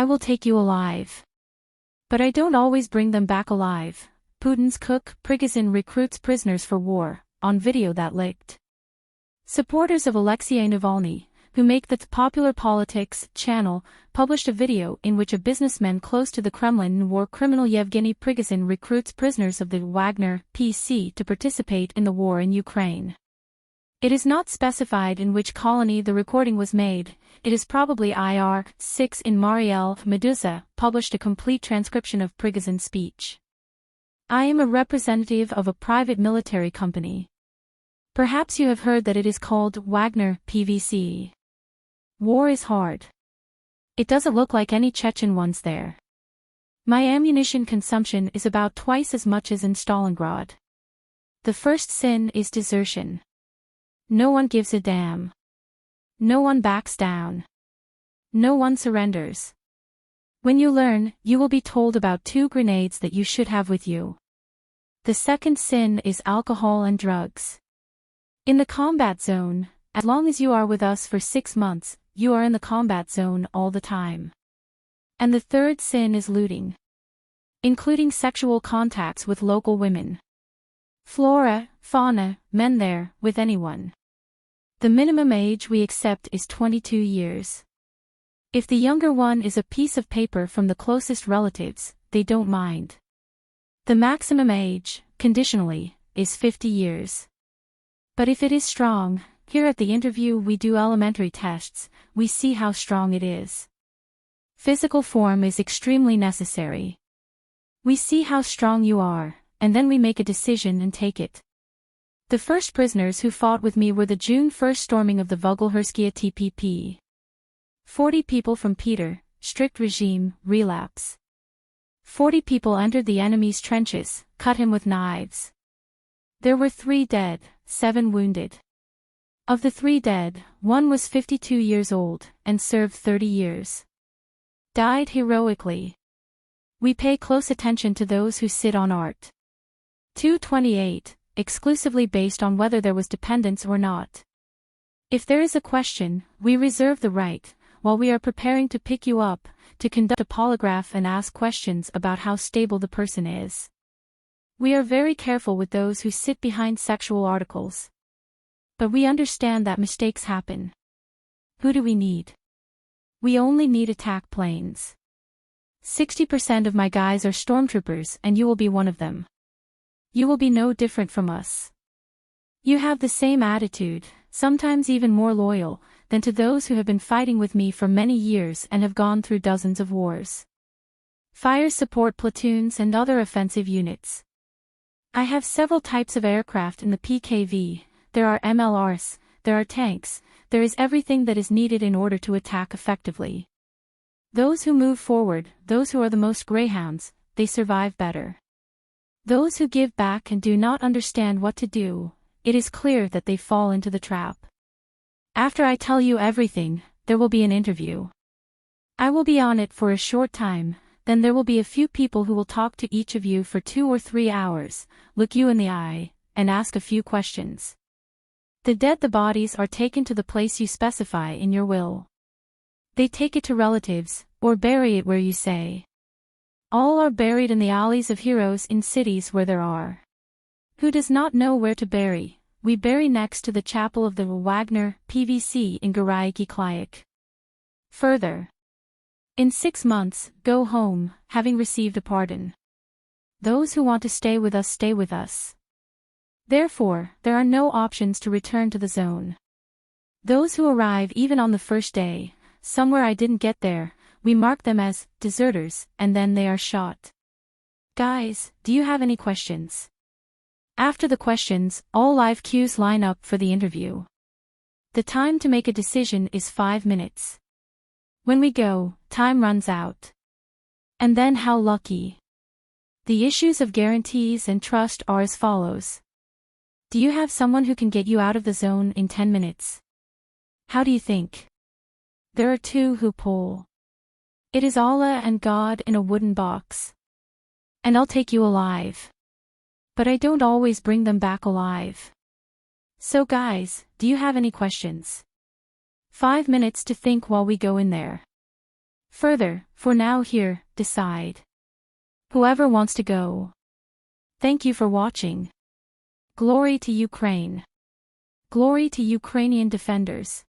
I will take you alive. But I don't always bring them back alive. Putin's cook, Prigozhin recruits prisoners for war, on video that leaked. Supporters of Alexei Navalny, who make the Popular Politics channel, published a video in which a businessman close to the Kremlin and war criminal Yevgeny Prigozhin recruits prisoners of the Wagner PC to participate in the war in Ukraine. It is not specified in which colony the recording was made. It is probably IR6 in Mariel. Medusa published a complete transcription of Prigozhin's speech. I am a representative of a private military company. Perhaps you have heard that it is called Wagner PVC. War is hard. It doesn't look like any Chechen ones there. My ammunition consumption is about twice as much as in Stalingrad. The first sin is desertion. No one gives a damn. No one backs down. No one surrenders. When you learn, you will be told about 2 grenades that you should have with you. The second sin is alcohol and drugs. In the combat zone, as long as you are with us for 6 months, you are in the combat zone all the time. And the third sin is looting. Including sexual contacts with local women. Flora, fauna, men there, with anyone. The minimum age we accept is 22 years. If the younger one is a piece of paper from the closest relatives, they don't mind. The maximum age, conditionally, is 50 years. But if it is strong, here at the interview we do elementary tests, we see how strong it is. Physical form is extremely necessary. We see how strong you are, and then we make a decision and take it. The first prisoners who fought with me were the June 1st storming of the Vogelherskaya TPP. 40 people from Peter, strict regime, relapse. 40 people entered the enemy's trenches, cut him with knives. There were 3 dead, 7 wounded. Of the 3 dead, 1 was 52 years old, and served 30 years. Died heroically. We pay close attention to those who sit on art. 228, exclusively based on whether there was dependence or not. If there is a question, we reserve the right, while we are preparing to pick you up, to conduct a polygraph and ask questions about how stable the person is. We are very careful with those who sit behind sexual articles. But we understand that mistakes happen. Who do we need? We only need attack planes. 60% of my guys are stormtroopers and you will be one of them. You will be no different from us. You have the same attitude, sometimes even more loyal, than to those who have been fighting with me for many years and have gone through dozens of wars. Fire support platoons and other offensive units. I have several types of aircraft in the PKV, there are MLRs, there are tanks, there is everything that is needed in order to attack effectively. Those who move forward, those who are the most greyhounds, they survive better. Those who give back and do not understand what to do, it is clear that they fall into the trap. After I tell you everything, there will be an interview. I will be on it for a short time, then there will be a few people who will talk to each of you for 2 or 3 hours, look you in the eye, and ask a few questions. The bodies are taken to the place you specify in your will. They take it to relatives, or bury it where you say. All are buried in the alleys of heroes in cities where there are. Who does not know where to bury? We bury next to the chapel of the Wagner PVC in Garaiki Klaik. Further. In 6 months, go home, having received a pardon. Those who want to stay with us stay with us. Therefore, there are no options to return to the zone. Those who arrive even on the first day, somewhere I didn't get there, we mark them as deserters, and then they are shot. Guys, do you have any questions? After the questions, all live queues line up for the interview. The time to make a decision is 5 minutes. When we go, time runs out. And then how lucky. The issues of guarantees and trust are as follows. Do you have someone who can get you out of the zone in 10 minutes? How do you think? There are 2 who pull. It is Allah and God in a wooden box. And I'll take you alive. But I don't always bring them back alive. So guys, do you have any questions? 5 minutes to think while we go in there. Further, for now here, decide. Whoever wants to go. Thank you for watching. Glory to Ukraine. Glory to Ukrainian defenders.